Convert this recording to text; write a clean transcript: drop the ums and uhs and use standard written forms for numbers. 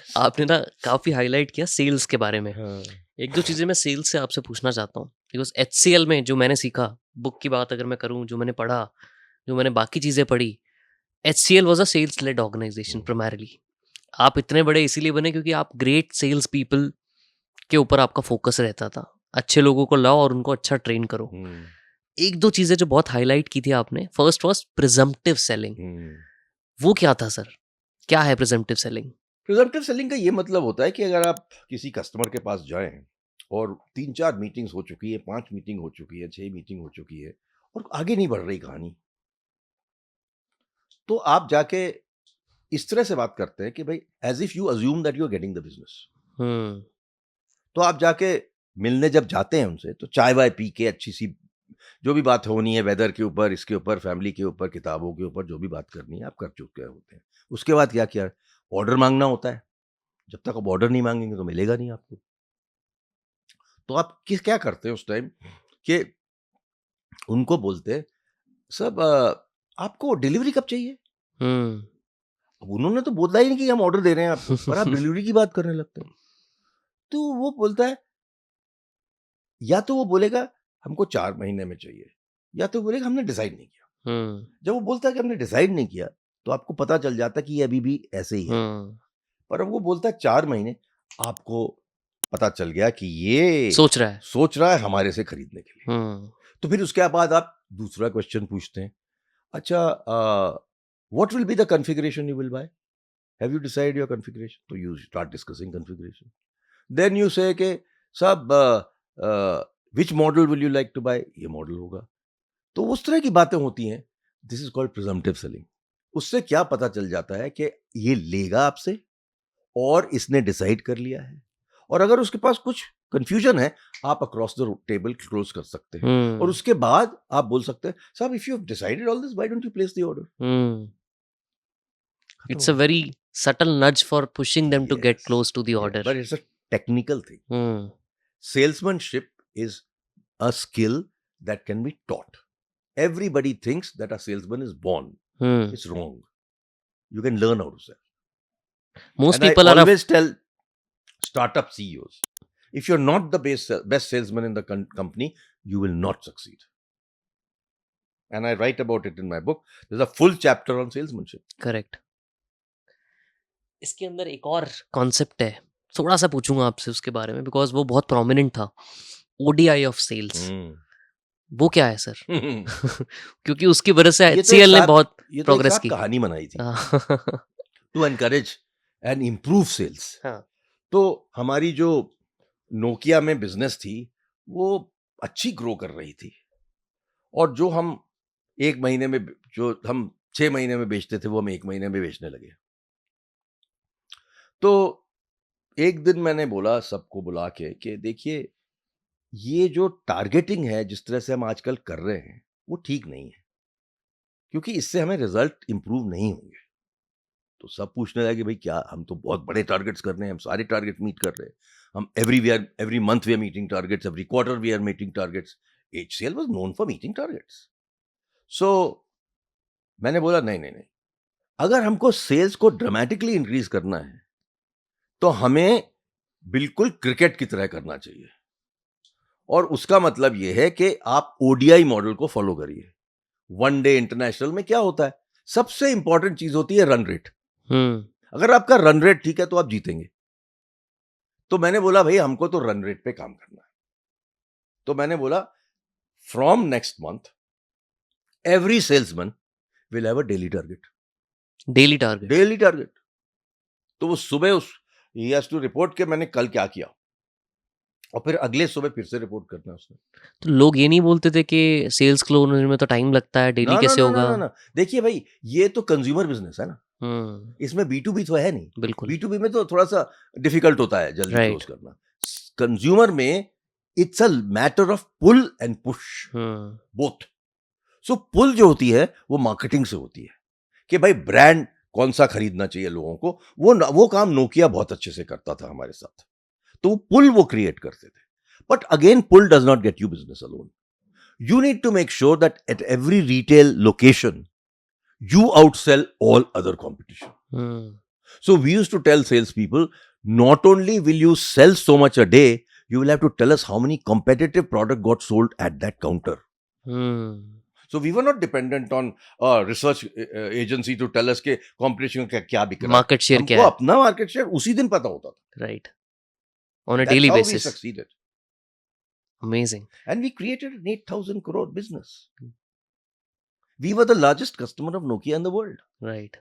आपने ना काफी हाईलाइट किया सेल्स के बारे में। हाँ, एक दो चीजें मैं सेल्स से आपसे पूछना चाहता हूँ, बिकॉज HCL में जो मैंने सीखा, बुक की बात अगर मैं करूँ, जो मैंने पढ़ा, जो मैंने बाकी चीजें पढ़ी, HCL was a sales led organisation primarily. आप इतने बड़े इसीलिए बने क्योंकि आप ग्रेट सेल्स पीपल के ऊपर आपका फोकस रहता था। अच्छे लोगों को लाओ और उनको अच्छा ट्रेन करो। हम्म, एक दो चीजें जो बहुत हाईलाइट की थी आपने, फर्स्ट वॉज प्रिजम्पटिव सेलिंग। हम्म। वो क्या था सर? क्या है प्रिजम्पटिव सेलिंग? प्रिजम्पटिव सेलिंग का ये मतलब होता है कि अगर आप किसी कस्टमर के पास जाएं और 3-4 मीटिंग्स हो चुकी है, 5 मीटिंग हो चुकी है, 6 मीटिंग हो चुकी है और आगे नहीं बढ़ रही कहानी, तो आप जाके इस तरह से बात करते हैं कि भाई as if you assume that you are getting the business. Hmm. तो आप जाके मिलने जब जाते हैं उनसे तो चाय वाय पी के अच्छी सी जो भी बात होनी है, वेदर के ऊपर, इसके ऊपर, फैमिली के ऊपर, किताबों के ऊपर, जो भी बात करनी है आप कर चुके होते हैं। उसके बाद क्या किया, ऑर्डर मांगना होता है। जब तक आप ऑर्डर नहीं मांगेंगे तो मिलेगा नहीं आपको। तो आप किस क्या करते हैं उस टाइम कि उनको बोलते हैं, सब आपको डिलीवरी कब चाहिए? हम्म। अब उन्होंने तो बोला ही नहीं कि हम ऑर्डर दे रहे हैं आपको, पर आप डिलीवरी की बात करने लगते हैं। तो वो बोलता है, या तो वो बोलेगा हमको 4 महीने में चाहिए, या तो बोलेगा हमने डिसाइड नहीं किया। हम्म। जब वो बोलता है कि हमने डिसाइड नहीं किया, तो आपको पता चल जाता है कि ये अभी भी ऐसे ही है। हम्म। पर अब वो बोलता है 4 महीने, आपको पता चल गया कि ये सोच रहा है। सोच रहा है हमारे से खरीदने के लिए। हम्म। तो फिर उसके बाद आप दूसरा क्वेश्चन पूछते हैं, अच्छा what will be the configuration you will buy? Have you decided your configuration? तो you start discussing configuration. Then you say कि साहब which model will you like to buy? ये मॉडल होगा। तो उस तरह की बातें होती हैं। This is called presumptive selling. उससे क्या पता चल जाता है कि ये लेगा आपसे और इसने डिसाइड कर लिया है। और अगर उसके पास कुछ कंफ्यूजन है, आप अक्रॉस द टेबल क्लोज कर सकते हैं और उसके बाद आप बोल सकते हैं, साहब if you have decided all this, why don't you place the order? Hmm. खत्म इट्स हो अ गया। Very subtle nudge for pushing them to get yes, close to the order. But it's a technical thing. Hmm. Salesmanship is a skill that can be taught. Everybody thinks that a salesman is born. Hmm. It's wrong. You can learn how to sell. Most And I people are always tell startup CEOs, if you're not the best salesman in the company, you will not succeed. And I write about it in my book. There's a full chapter on salesmanship. Correct. इसके अंदर एक और concept है, थोड़ा सा पूछूंगा आपसे उसके बारे में, बिकॉज वो बहुत प्रोमिनेंट था। ODI ऑफ सेल्स, वो क्या है सर? क्योंकि उसकी वजह से ये तो एक HCL ने साथ बहुत ये तो एक प्रोग्रेस साथ की। कहानी बनाई थी हाँ। To encourage and improve sales. तो हमारी जो नोकिया में बिजनेस थी वो अच्छी ग्रो कर रही थी, और जो हम 1 महीने में, जो हम 6 महीने में बेचते थे, वो हम 1 महीने में बेचने लगे। तो एक दिन मैंने बोला सबको बुला के कि देखिए, ये जो टारगेटिंग है जिस तरह से हम आजकल कर रहे हैं वो ठीक नहीं है, क्योंकि इससे हमें रिजल्ट इंप्रूव नहीं होंगे। तो सब पूछने लगे, भाई क्या, हम तो बहुत बड़े टारगेट्स कर रहे हैं, हम सारे टारगेट मीट कर रहे हैं, हम every month we are meeting targets, every quarter we are meeting targets. HCL was known for meeting targets. So मैंने बोला नहीं नहीं नहीं, अगर हमको सेल्स को ड्रामेटिकली इंक्रीज करना है तो हमें बिल्कुल क्रिकेट की तरह करना चाहिए, और उसका मतलब यह है कि आप ODI मॉडल को फॉलो करिए। वन डे इंटरनेशनल में क्या होता है, सबसे इंपॉर्टेंट चीज होती है रन रेट। अगर आपका रन रेट ठीक है तो आप जीतेंगे। तो मैंने बोला भाई हमको तो रन रेट पे काम करना है। तो मैंने बोला from next month every salesman will have a daily target. Daily target. Daily target. तो वो सुबह उस ही हैज टू रिपोर्ट के मैंने कल क्या किया, और फिर अगले सुबह फिर से रिपोर्ट करना है उसने। तो लोग ये नहीं बोलते थे कि सेल्स क्लोज होने में तो टाइम लगता है, डेली ना ना कैसे ना ना होगा? ना ना, देखिए भाई, ये तो कंज्यूमर बिजनेस है ना, इसमें B2B तो है नहीं। बिल्कुल। B2B में तो थोड़ा सा डिफिकल्ट होता है जल्दी क्लोज राइट। करना। कंज्यूमर में it's a matter of pull and push, both. So pull जो होती है वो मार्केटिंग से होती है कि भाई ब्रांड कौन सा खरीदना चाहिए लोगों को, वो काम नोकिया बहुत अच्छे से करता था हमारे साथ। तो पुल वो क्रिएट करते थे। But again, pull does not get you business alone. You need to make sure that at every retail location, you outsell all other competition. So we used to tell salespeople, not only will you sell so much a day, you will have to tell us how many competitive product got sold at that counter. Hmm. So we were not dependent on a research agency to tell us के competition का क्या बिक रहा है. Market share क्या हमको है, अपना market share उसी दिन पता होता था. Right, on a That's daily how we basis. succeeded. Amazing. And we created an 8,000 crore business. We were the largest customer of Nokia in the world. Right.